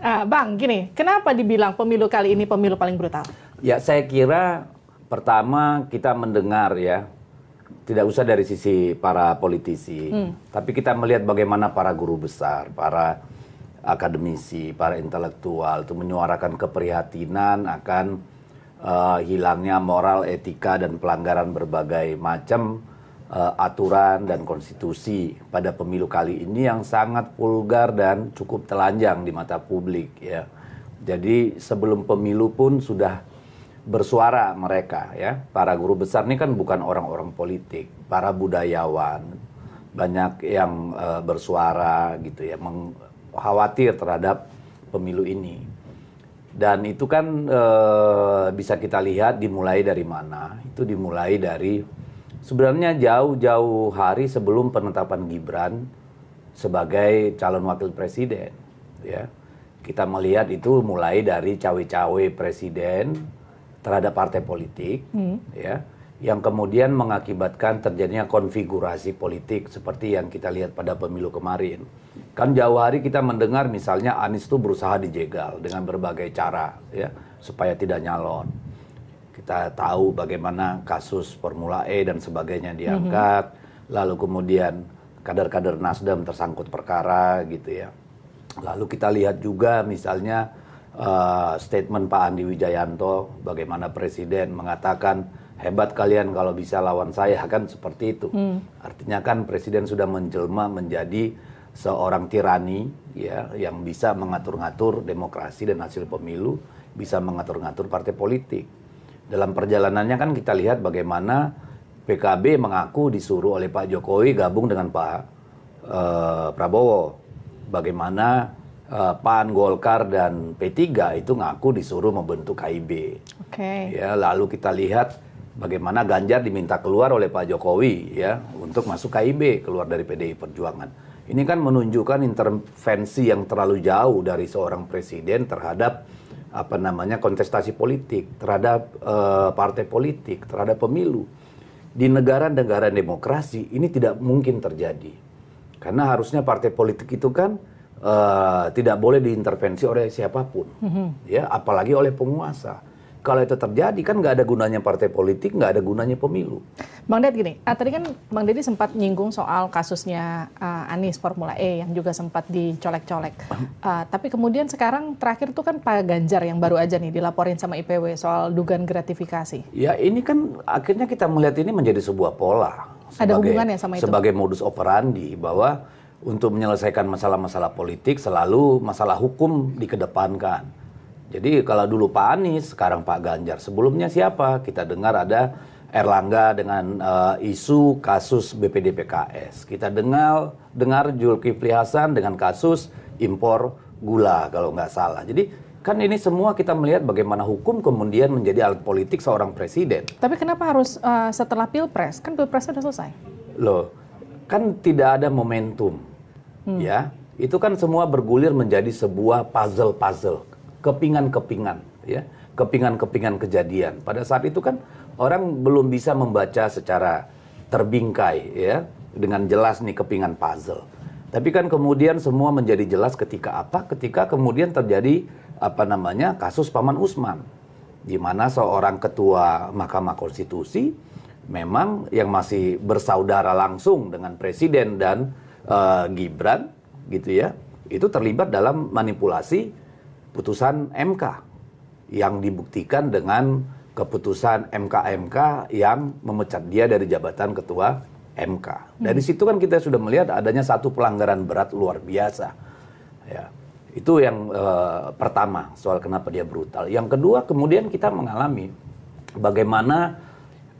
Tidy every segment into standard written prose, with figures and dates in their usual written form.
Bang, gini, kenapa dibilang pemilu kali ini pemilu paling brutal? Ya, saya kira pertama kita mendengar ya, tidak usah dari sisi para politisi, tapi kita melihat bagaimana para guru besar, para akademisi, para intelektual itu menyuarakan keprihatinan akan hilangnya moral, etika, dan pelanggaran berbagai macam aturan dan konstitusi pada pemilu kali ini yang sangat vulgar dan cukup telanjang di mata publik ya. Jadi sebelum pemilu pun sudah bersuara mereka ya. Para guru besar ini kan bukan orang-orang politik, para budayawan. Banyak yang bersuara gitu ya, khawatir terhadap pemilu ini. Dan itu kan bisa kita lihat dimulai dari mana? Itu dimulai dari sebenarnya jauh-jauh hari sebelum penetapan Gibran sebagai calon wakil presiden. Ya. Kita melihat itu mulai dari cawe-cawe presiden terhadap partai politik, ya, yang kemudian mengakibatkan terjadinya konfigurasi politik seperti yang kita lihat pada pemilu kemarin. Kan jauh hari kita mendengar misalnya Anies itu berusaha dijegal dengan berbagai cara ya supaya tidak nyalon. Kita tahu bagaimana kasus Formula E dan sebagainya diangkat, lalu kemudian kader-kader Nasdem tersangkut perkara gitu ya. Lalu kita lihat juga misalnya statement Pak Andi Wijayanto, bagaimana Presiden mengatakan hebat kalian kalau bisa lawan saya, kan seperti itu. Artinya kan Presiden sudah menjelma menjadi seorang tirani ya yang bisa mengatur-ngatur demokrasi dan hasil pemilu, bisa mengatur-ngatur partai politik. Dalam perjalanannya kan kita lihat bagaimana PKB mengaku disuruh oleh Pak Jokowi gabung dengan Pak Prabowo. Bagaimana PAN, Golkar, dan P3 itu ngaku disuruh membentuk KIB. Ya, lalu kita lihat bagaimana Ganjar diminta keluar oleh Pak Jokowi ya untuk masuk KIB, keluar dari PDI Perjuangan. Ini kan menunjukkan intervensi yang terlalu jauh dari seorang presiden terhadap kontestasi politik, terhadap partai politik, terhadap pemilu. Di negara-negara demokrasi ini tidak mungkin terjadi. Karena harusnya partai politik itu kan tidak boleh diintervensi oleh siapapun, ya, apalagi oleh penguasa. Kalau itu terjadi kan nggak ada gunanya partai politik, nggak ada gunanya pemilu. Bang Ded gini, tadi kan Bang Deddy sempat nyinggung soal kasusnya Anies Formula E yang juga sempat dicolek-colek. Tapi kemudian sekarang terakhir tuh kan Pak Ganjar yang baru aja nih dilaporin sama IPW soal dugaan gratifikasi. Ya ini kan akhirnya kita melihat ini menjadi sebuah pola. Ada hubungannya sama itu? Sebagai modus operandi bahwa untuk menyelesaikan masalah-masalah politik selalu masalah hukum dikedepankan. Jadi kalau dulu Pak Anies, sekarang Pak Ganjar. Sebelumnya siapa? Kita dengar ada Erlangga dengan isu kasus BPD PKS. Kita dengar Zulkifli Hasan dengan kasus impor gula kalau nggak salah. Jadi kan ini semua kita melihat bagaimana hukum kemudian menjadi alat politik seorang presiden. Tapi kenapa harus setelah Pilpres? Kan Pilpresnya sudah selesai. Loh, kan tidak ada momentum. Ya, itu kan semua bergulir menjadi sebuah puzzle-puzzle. Kepingan-kepingan, ya, kepingan-kepingan kejadian. Pada saat itu kan orang belum bisa membaca secara terbingkai, ya, dengan jelas nih kepingan puzzle. Tapi kan kemudian semua menjadi jelas ketika apa? Ketika kemudian terjadi kasus Paman Usman, di mana seorang ketua Mahkamah Konstitusi memang yang masih bersaudara langsung dengan Presiden dan Gibran, gitu ya, itu terlibat dalam manipulasi putusan MK yang dibuktikan dengan keputusan MK yang memecat dia dari jabatan ketua MK. Dari situ kan kita sudah melihat adanya satu pelanggaran berat luar biasa. Ya, itu yang pertama soal kenapa dia brutal. Yang kedua kemudian kita mengalami bagaimana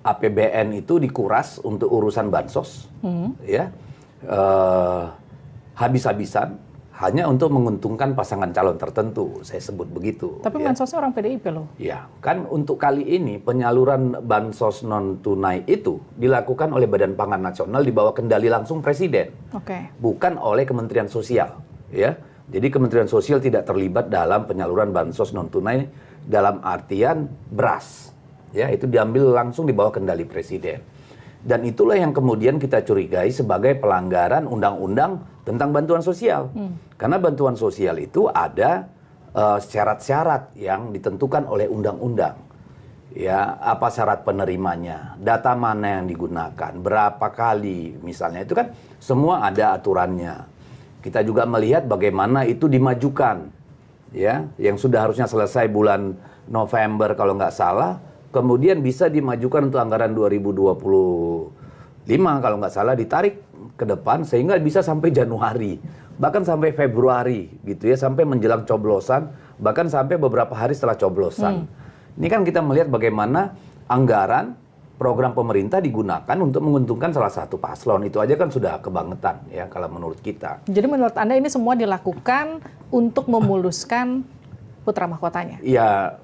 APBN itu dikuras untuk urusan bansos, ya, habis-habisan. Hanya untuk menguntungkan pasangan calon tertentu, saya sebut begitu. Tapi ya. Bansosnya orang PDIP loh. Ya, kan untuk kali ini penyaluran bansos non tunai itu dilakukan oleh Badan Pangan Nasional di bawah kendali langsung Presiden, bukan oleh Kementerian Sosial. Ya, jadi Kementerian Sosial tidak terlibat dalam penyaluran bansos non tunai dalam artian beras. Ya, itu diambil langsung di bawah kendali Presiden. Dan itulah yang kemudian kita curigai sebagai pelanggaran undang-undang tentang bantuan sosial. Karena bantuan sosial itu ada syarat-syarat yang ditentukan oleh undang-undang. Ya, apa syarat penerimanya, data mana yang digunakan, berapa kali misalnya, itu kan semua ada aturannya. Kita juga melihat bagaimana itu dimajukan, ya, yang sudah harusnya selesai bulan November kalau nggak salah, kemudian bisa dimajukan untuk anggaran 2025 kalau nggak salah, ditarik ke depan sehingga bisa sampai Januari, bahkan sampai Februari gitu ya, sampai menjelang coblosan, bahkan sampai beberapa hari setelah coblosan. Ini kan kita melihat bagaimana anggaran program pemerintah digunakan untuk menguntungkan salah satu paslon. Itu aja kan sudah kebangetan ya kalau menurut kita. Jadi menurut Anda ini semua dilakukan untuk memuluskan putra mahkotanya? Ya,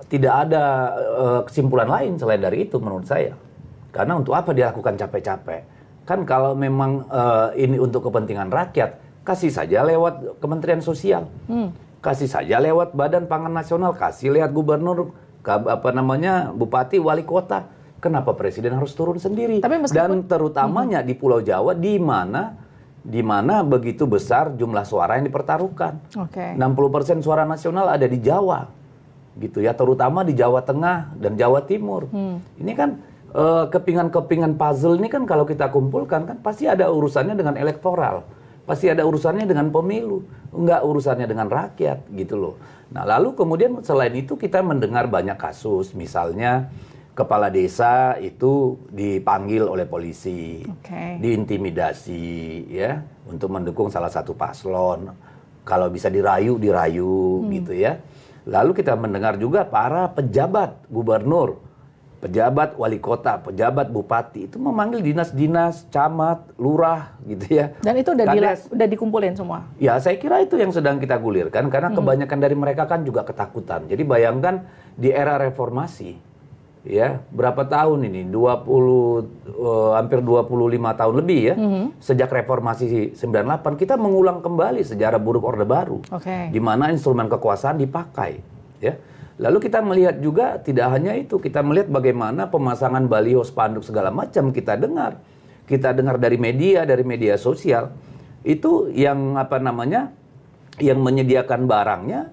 tidak ada kesimpulan lain selain dari itu menurut saya. Karena untuk apa dilakukan capek-capek? Kan kalau memang ini untuk kepentingan rakyat, kasih saja lewat Kementerian Sosial. Kasih saja lewat Badan Pangan Nasional, kasih lihat gubernur, bupati, wali kota. Kenapa presiden harus turun sendiri? Dan terutamanya di Pulau Jawa, di mana begitu besar jumlah suara yang dipertaruhkan. 60% suara nasional ada di Jawa, gitu ya, terutama di Jawa Tengah dan Jawa Timur. Ini kan kepingan-kepingan puzzle ini kan kalau kita kumpulkan kan pasti ada urusannya dengan elektoral, pasti ada urusannya dengan pemilu, enggak urusannya dengan rakyat, gitu loh. Nah, lalu kemudian selain itu kita mendengar banyak kasus, misalnya kepala desa itu dipanggil oleh polisi, diintimidasi ya untuk mendukung salah satu paslon. Kalau bisa dirayu, gitu ya. Lalu kita mendengar juga para pejabat gubernur, pejabat wali kota, pejabat bupati itu memanggil dinas-dinas, camat, lurah gitu ya. Dan itu udah dikumpulin semua? Ya, saya kira itu yang sedang kita gulirkan karena kebanyakan dari mereka kan juga ketakutan. Jadi bayangkan di era reformasi, ya berapa tahun ini? Hampir 25 tahun lebih ya. Sejak reformasi 98 kita mengulang kembali sejarah buruk Orde Baru. Di mana instrumen kekuasaan dipakai, ya. Lalu kita melihat juga tidak hanya itu, kita melihat bagaimana pemasangan baliho, spanduk segala macam kita dengar dari media sosial itu yang yang menyediakan barangnya,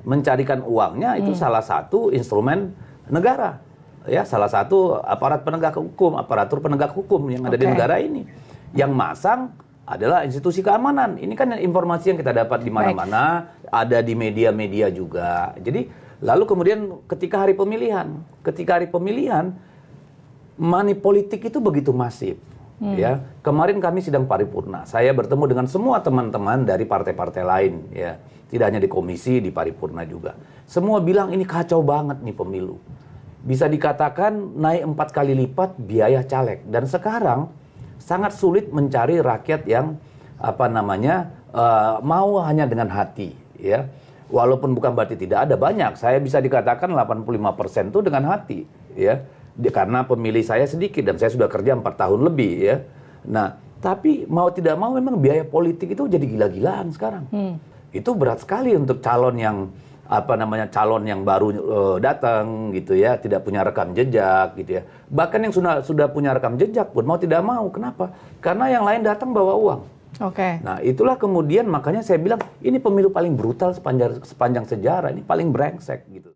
mencarikan uangnya itu salah satu instrumen negara, ya, salah satu aparatur penegak hukum yang ada di negara ini. Yang masang adalah institusi keamanan. Ini kan informasi yang kita dapat di mana-mana, ada di media-media juga. Jadi lalu kemudian ketika hari pemilihan, money politik itu begitu masif. Ya, kemarin kami sidang paripurna. Saya bertemu dengan semua teman-teman dari partai-partai lain. Ya, tidak hanya di komisi, di paripurna juga. Semua bilang ini kacau banget nih pemilu. Bisa dikatakan naik 4 kali lipat biaya caleg. Dan sekarang sangat sulit mencari rakyat yang mau hanya dengan hati. Ya. Walaupun bukan berarti tidak ada, banyak. Saya bisa dikatakan 85% itu dengan hati, ya. Karena pemilih saya sedikit dan saya sudah kerja 4 tahun lebih, ya. Nah, tapi mau tidak mau memang biaya politik itu jadi gila-gilaan sekarang. Itu berat sekali untuk calon yang baru datang gitu ya, tidak punya rekam jejak gitu ya. Bahkan yang sudah punya rekam jejak pun mau tidak mau. Kenapa? Karena yang lain datang bawa uang. Nah, itulah kemudian makanya saya bilang ini pemilu paling brutal sepanjang sejarah, ini paling brengsek gitu.